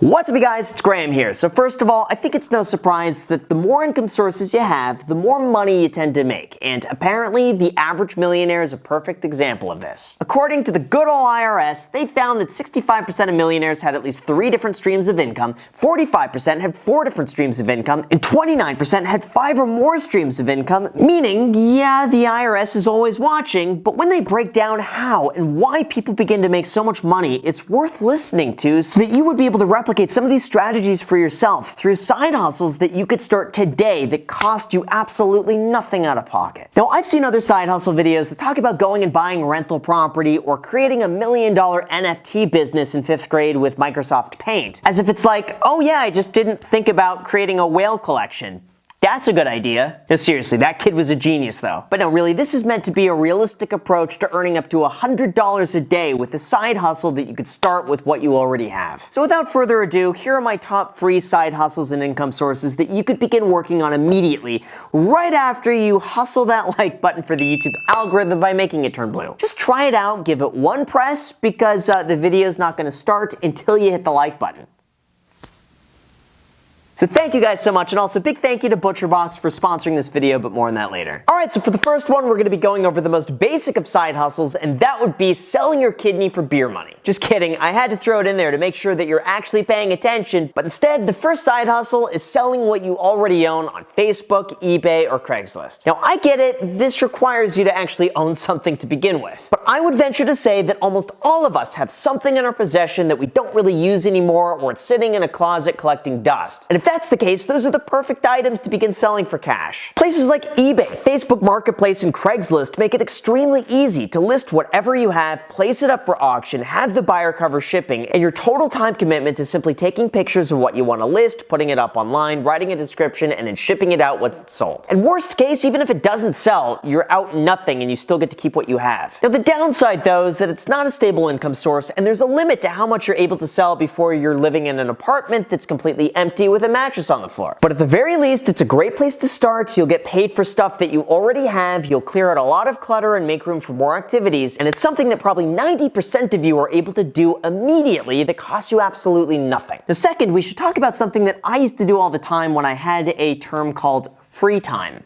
What's up, you guys? It's Graham here. So first of all, I think it's no surprise that the more income sources you have, the more money you tend to make. And apparently, the average millionaire is a perfect example of this. According to the good old IRS, they found that 65% of millionaires had at least 3 different streams of income, 45% had 4 different streams of income, and 29% had 5 or more streams of income, meaning, yeah, the IRS is always watching, but when they break down how and why people begin to make so much money, it's worth listening to so that you would be able to replicate some of these strategies for yourself through side hustles that you could start today that cost you absolutely nothing out of pocket. Now, I've seen other side hustle videos that talk about going and buying rental property or creating $1 million NFT business in 5th grade with Microsoft Paint, as if it's like, oh yeah, I just didn't think about creating a whale collection. That's a good idea. No, seriously, that kid was a genius though. But no, really, this is meant to be a realistic approach to earning up to $100 a day with a side hustle that you could start with what you already have. So without further ado, here are my top free side hustles and income sources that you could begin working on immediately, right after you hustle that like button for the YouTube algorithm by making it turn blue. Just try it out, give it one press, because the video's not gonna start until you hit the like button. So thank you guys so much, and also big thank you to ButcherBox for sponsoring this video, but more on that later. Alright, so for the first one, we're going to be going over the most basic of side hustles, and that would be selling your kidney for beer money. Just kidding, I had to throw it in there to make sure that you're actually paying attention, but instead, the first side hustle is selling what you already own on Facebook, eBay, or Craigslist. Now, I get it, this requires you to actually own something to begin with, but I would venture to say that almost all of us have something in our possession that we don't really use anymore, or it's sitting in a closet collecting dust. And if that's the case, those are the perfect items to begin selling for cash. Places like eBay, Facebook Marketplace, and Craigslist make it extremely easy to list whatever you have, place it up for auction, have the buyer cover shipping, and your total time commitment is simply taking pictures of what you want to list, putting it up online, writing a description, and then shipping it out once it's sold. And worst case, even if it doesn't sell, you're out nothing and you still get to keep what you have. Now, the downside though is that it's not a stable income source, and there's a limit to how much you're able to sell before you're living in an apartment that's completely empty with a mattress on the floor. But at the very least, it's a great place to start. You'll get paid for stuff that you already have, you'll clear out a lot of clutter and make room for more activities, and it's something that probably 90% of you are able to do immediately that costs you absolutely nothing. Now, second, we should talk about something that I used to do all the time when I had a term called free time.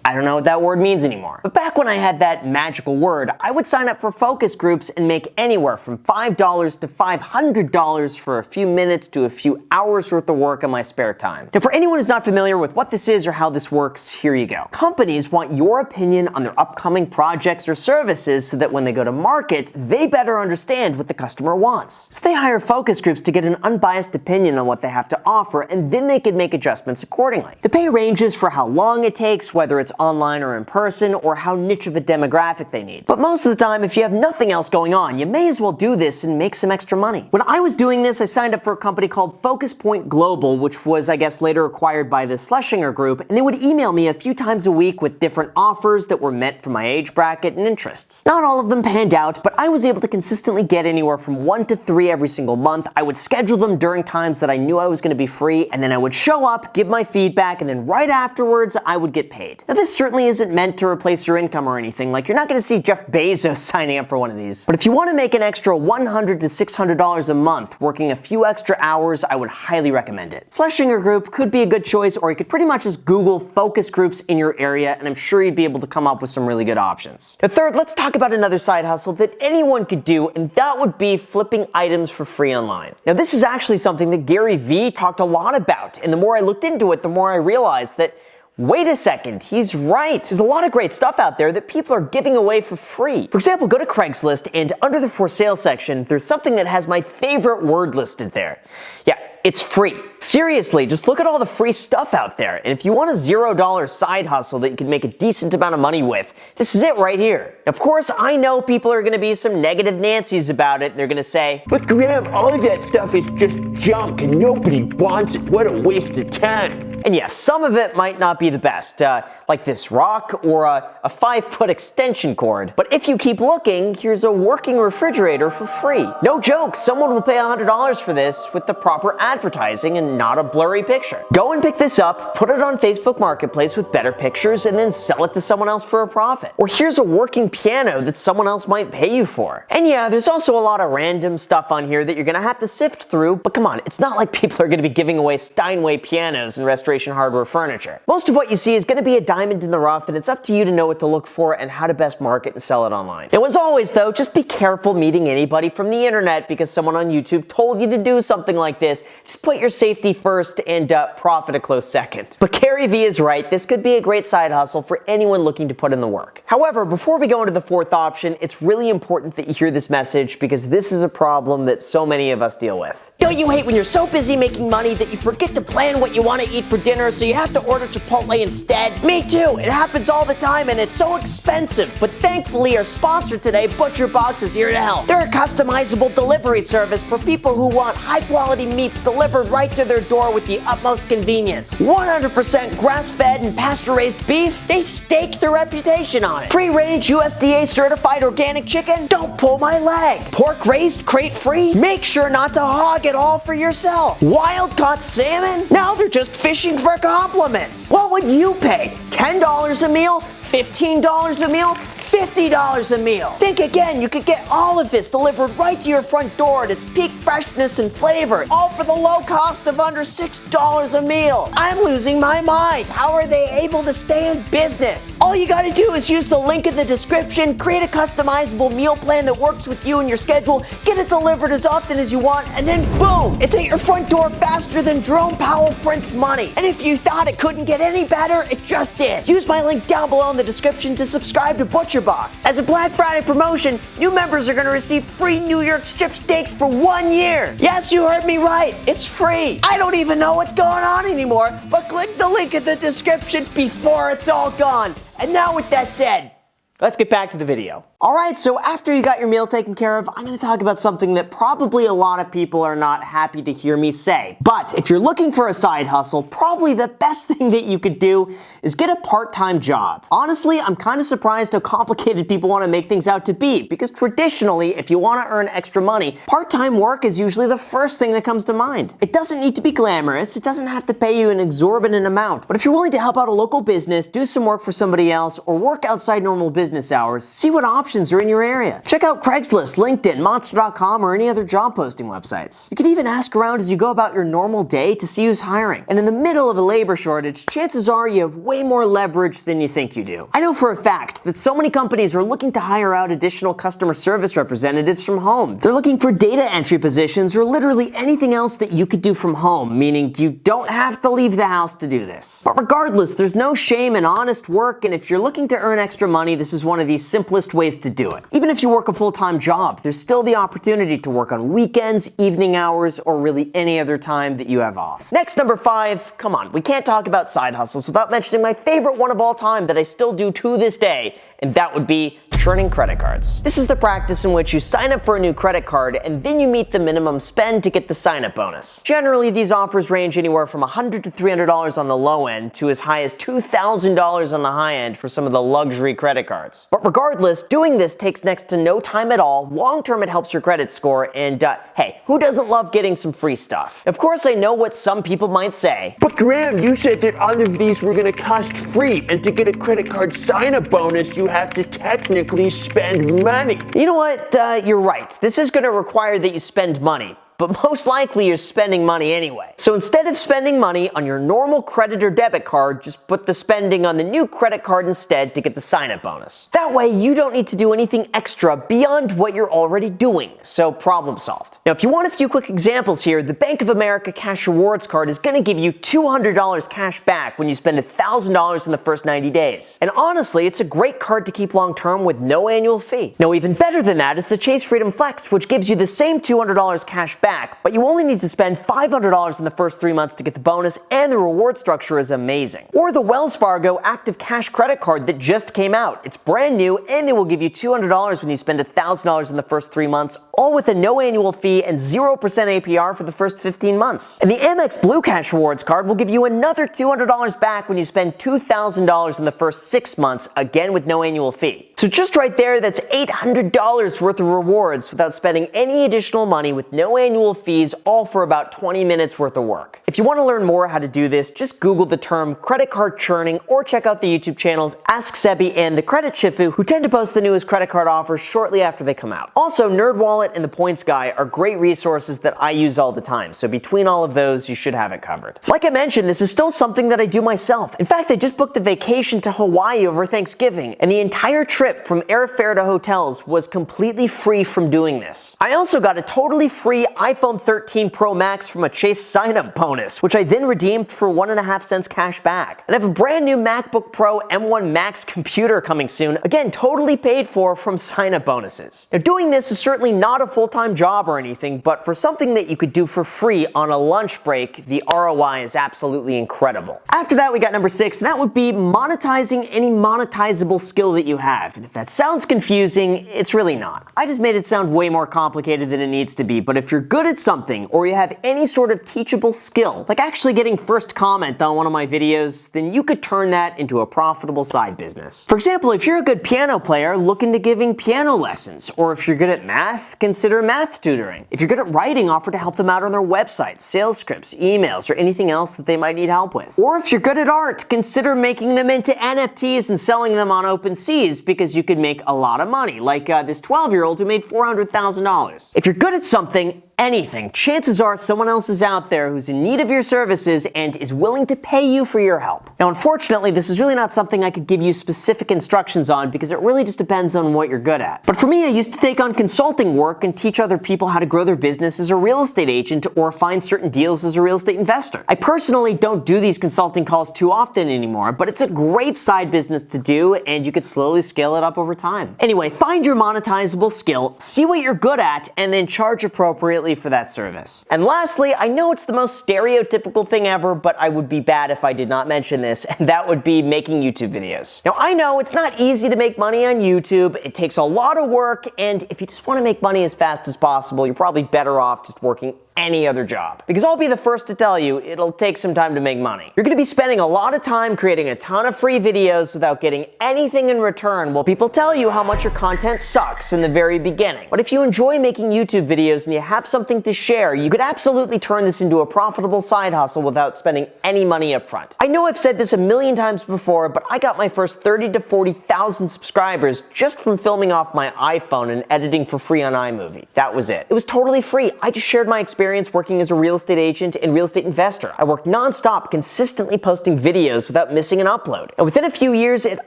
I don't know what that word means anymore. But back when I had that magical word, I would sign up for focus groups and make anywhere from $5 to $500 for a few minutes to a few hours worth of work in my spare time. Now, for anyone who's not familiar with what this is or how this works, here you go. Companies want your opinion on their upcoming projects or services so that when they go to market, they better understand what the customer wants. So they hire focus groups to get an unbiased opinion on what they have to offer, and then they can make adjustments accordingly. The pay ranges for how long it takes, whether it's online or in person, or how niche of a demographic they need. But most of the time, if you have nothing else going on, you may as well do this and make some extra money. When I was doing this, I signed up for a company called Focus Point Global, which was, I guess, later acquired by the Schlesinger Group, and they would email me a few times a week with different offers that were meant for my age bracket and interests. Not all of them panned out, but I was able to consistently get anywhere from 1 to 3 every single month. I would schedule them during times that I knew I was going to be free, and then I would show up, give my feedback, and then right afterwards, I would get paid. Now, this certainly isn't meant to replace your income or anything. Like, you're not going to see Jeff Bezos signing up for one of these. But if you want to make an extra $100 to $600 a month working a few extra hours, I would highly recommend it. Schlesinger Group could be a good choice, or you could pretty much just Google focus groups in your area, and I'm sure you'd be able to come up with some really good options. Now, third, let's talk about another side hustle that anyone could do, and that would be flipping items for free online. Now, this is actually something that Gary Vee talked a lot about, and the more I looked into it, the more I realized that wait a second, he's right. There's a lot of great stuff out there that people are giving away for free. For example, go to Craigslist, and under the for sale section, there's something that has my favorite word listed there. Yeah, it's free. Seriously, just look at all the free stuff out there. And if you want a $0 side hustle that you can make a decent amount of money with, this is it right here. Of course, I know people are gonna be some negative Nancys about it. They're gonna say, "But Graham, all of that stuff is just junk and nobody wants it. What a waste of time." And yes, some of it might not be the best, like this rock or a 5-foot extension cord. But if you keep looking, here's a working refrigerator for free. No joke, someone will pay $100 for this with the proper advertising and not a blurry picture. Go and pick this up, put it on Facebook Marketplace with better pictures, and then sell it to someone else for a profit. Or here's a working piano that someone else might pay you for. And yeah, there's also a lot of random stuff on here that you're gonna have to sift through, but come on, it's not like people are gonna be giving away Steinway pianos and Restoration Hardware furniture. Most of what you see is gonna be a diamond in the rough, and it's up to you to know what to look for and how to best market and sell it online. Now, as always though, just be careful meeting anybody from the internet because someone on YouTube told you to do something like this. Just put your safety first and profit a close second. But Gary Vee is right, this could be a great side hustle for anyone looking to put in the work. However, before we go into the fourth option, it's really important that you hear this message because this is a problem that so many of us deal with. Don't you hate when you're so busy making money that you forget to plan what you want to eat for dinner, so you have to order Chipotle instead? Me too, it happens all the time and it's so expensive, but thankfully our sponsor today, ButcherBox, is here to help. They're a customizable delivery service for people who want high quality meats delivered right to their door with the utmost convenience. 100% grass-fed and pasture-raised beef, they stake their reputation on it. Free-range USDA certified organic chicken, don't pull my leg. Pork raised crate-free, make sure not to hog it all for yourself. Wild-caught salmon, now they're just fishing for compliments. What would you pay? $10 a meal? $15 a meal? $50 a meal. Think again, you could get all of this delivered right to your front door at its peak freshness and flavor, all for the low cost of under $6 a meal. I'm losing my mind. How are they able to stay in business? All you gotta do is use the link in the description, create a customizable meal plan that works with you and your schedule, get it delivered as often as you want, and then boom, it's at your front door faster than Jerome Powell prints money. And if you thought it couldn't get any better, it just did. Use my link down below in the description to subscribe to ButcherBox. As a Black Friday promotion, new members are going to receive free New York strip steaks for 1 year. Yes, you heard me right. It's free. I don't even know what's going on anymore, but click the link in the description before it's all gone. And now with that said, let's get back to the video. Alright, so after you got your meal taken care of, I'm going to talk about something that probably a lot of people are not happy to hear me say. But if you're looking for a side hustle, probably the best thing that you could do is get a part-time job. Honestly, I'm kind of surprised how complicated people want to make things out to be, because traditionally, if you want to earn extra money, part-time work is usually the first thing that comes to mind. It doesn't need to be glamorous, it doesn't have to pay you an exorbitant amount, but if you're willing to help out a local business, do some work for somebody else, or work outside normal business hours, see what options are in your area. Check out Craigslist, LinkedIn, Monster.com, or any other job posting websites. You could even ask around as you go about your normal day to see who's hiring. And in the middle of a labor shortage, chances are you have way more leverage than you think you do. I know for a fact that so many companies are looking to hire out additional customer service representatives from home. They're looking for data entry positions or literally anything else that you could do from home, meaning you don't have to leave the house to do this. But regardless, there's no shame in honest work, and if you're looking to earn extra money, this is one of the simplest ways to do it. Even if you work a full-time job, there's still the opportunity to work on weekends, evening hours, or really any other time that you have off. Next, number 5, come on, we can't talk about side hustles without mentioning my favorite one of all time that I still do to this day, and that would be churning credit cards. This is the practice in which you sign up for a new credit card and then you meet the minimum spend to get the sign-up bonus. Generally, these offers range anywhere from $100 to $300 on the low end to as high as $2,000 on the high end for some of the luxury credit cards. But regardless, doing this takes next to no time at all. Long-term, it helps your credit score, and hey, who doesn't love getting some free stuff? Of course, I know what some people might say. But Graham, you said that all of these were going to cost free, and to get a credit card sign-up bonus, you have to technically spend money. You know what? You're right. This is going to require that you spend money. But most likely you're spending money anyway. So instead of spending money on your normal credit or debit card, just put the spending on the new credit card instead to get the sign-up bonus. That way you don't need to do anything extra beyond what you're already doing, so problem solved. Now if you want a few quick examples here, the Bank of America Cash Rewards card is going to give you $200 cash back when you spend $1,000 in the first 90 days. And honestly, it's a great card to keep long-term with no annual fee. Now even better than that is the Chase Freedom Flex, which gives you the same $200 cash back, but you only need to spend $500 in the first 3 months to get the bonus, and the reward structure is amazing. Or the Wells Fargo Active Cash Credit Card that just came out. It's brand new, and they will give you $200 when you spend $1,000 in the first 3 months, all with a no annual fee and 0% APR for the first 15 months. And the Amex Blue Cash Rewards card will give you another $200 back when you spend $2,000 in the first 6 months, again with no annual fee. So just right there, that's $800 worth of rewards without spending any additional money with no annual fees, all for about 20 minutes worth of work. If you want to learn more how to do this, just Google the term credit card churning or check out the YouTube channels Ask Sebi and The Credit Shifu, who tend to post the newest credit card offers shortly after they come out. Also, NerdWallet and The Points Guy are great resources that I use all the time, so between all of those, you should have it covered. Like I mentioned, this is still something that I do myself. In fact, I just booked a vacation to Hawaii over Thanksgiving, and the entire trip from airfare to hotels was completely free from doing this. I also got a totally free iPhone 13 Pro Max from a Chase sign-up bonus, which I then redeemed for 1.5 cents cash back. And I have a brand new MacBook Pro M1 Max computer coming soon, again totally paid for from sign-up bonuses. Now doing this is certainly not a full-time job or anything, but for something that you could do for free on a lunch break, the ROI is absolutely incredible. After that, we got number 6, and that would be monetizing any monetizable skill that you have. And if that's sounds confusing, it's really not. I just made it sound way more complicated than it needs to be, but if you're good at something or you have any sort of teachable skill, like actually getting first comment on one of my videos, then you could turn that into a profitable side business. For example, if you're a good piano player, look into giving piano lessons, or if you're good at math, consider math tutoring. If you're good at writing, offer to help them out on their website, sales scripts, emails, or anything else that they might need help with. Or if you're good at art, consider making them into NFTs and selling them on OpenSeas, because you could make a lot of money, like this 12-year-old who made $400,000. If you're good at something, anything, chances are someone else is out there who's in need of your services and is willing to pay you for your help. Now, unfortunately, this is really not something I could give you specific instructions on because it really just depends on what you're good at. But for me, I used to take on consulting work and teach other people how to grow their business as a real estate agent or find certain deals as a real estate investor. I personally don't do these consulting calls too often anymore, but it's a great side business to do and you could slowly scale it up over time. Anyway, find your monetizable skill, see what you're good at, and then charge appropriately for that service. And lastly, I know it's the most stereotypical thing ever, but I would be bad if I did not mention this, and that would be making YouTube videos. Now, I know it's not easy to make money on YouTube, it takes a lot of work, and if you just want to make money as fast as possible, you're probably better off just working any other job. Because I'll be the first to tell you, it'll take some time to make money. You're gonna be spending a lot of time creating a ton of free videos without getting anything in return while people tell you how much your content sucks in the very beginning. But if you enjoy making YouTube videos and you have something to share, you could absolutely turn this into a profitable side hustle without spending any money up front. I know I've said this a million times before, but I got my first 30 to 40,000 subscribers just from filming off my iPhone and editing for free on iMovie. That was it. It was totally free. I just shared my experience working as a real estate agent and real estate investor. I worked non-stop, consistently posting videos without missing an upload. And within a few years, it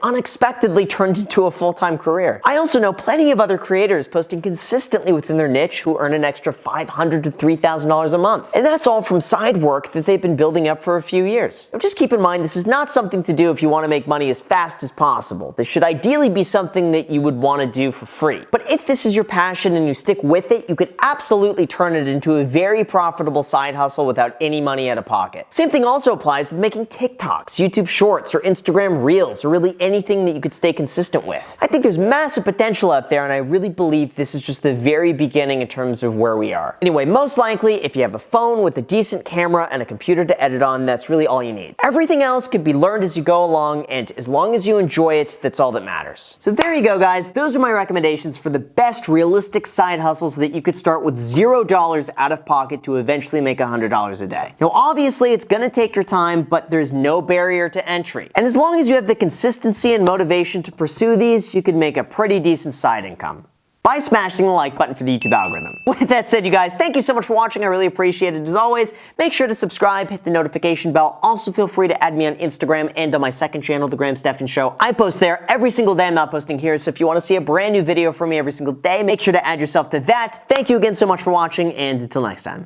unexpectedly turned into a full-time career. I also know plenty of other creators posting consistently within their niche who earn an extra $500 to $3,000 a month. And that's all from side work that they've been building up for a few years. Now just keep in mind, this is not something to do if you want to make money as fast as possible. This should ideally be something that you would want to do for free. But if this is your passion and you stick with it, you could absolutely turn it into a very profitable side hustle without any money out of pocket. Same thing also applies with making TikToks, YouTube Shorts, or Instagram Reels, or really anything that you could stay consistent with. I think there's massive potential out there, and I really believe this is just the very beginning in terms of where we are. Anyway, most likely, if you have a phone with a decent camera and a computer to edit on, that's really all you need. Everything else could be learned as you go along, and as long as you enjoy it, that's all that matters. So there you go, guys. Those are my recommendations for the best realistic side hustles that you could start with $0 out of pocket to eventually make $100 a day. Now, obviously, it's gonna take your time, but there's no barrier to entry. And as long as you have the consistency and motivation to pursue these, you can make a pretty decent side income by smashing the like button for the YouTube algorithm. With that said, you guys, thank you so much for watching. I really appreciate it. As always, make sure to subscribe, hit the notification bell. Also, feel free to add me on Instagram and on my second channel, The Graham Stephan Show. I post there every single day. I'm not posting here, so if you want to see a brand new video from me every single day, make sure to add yourself to that. Thank you again so much for watching, and until next time.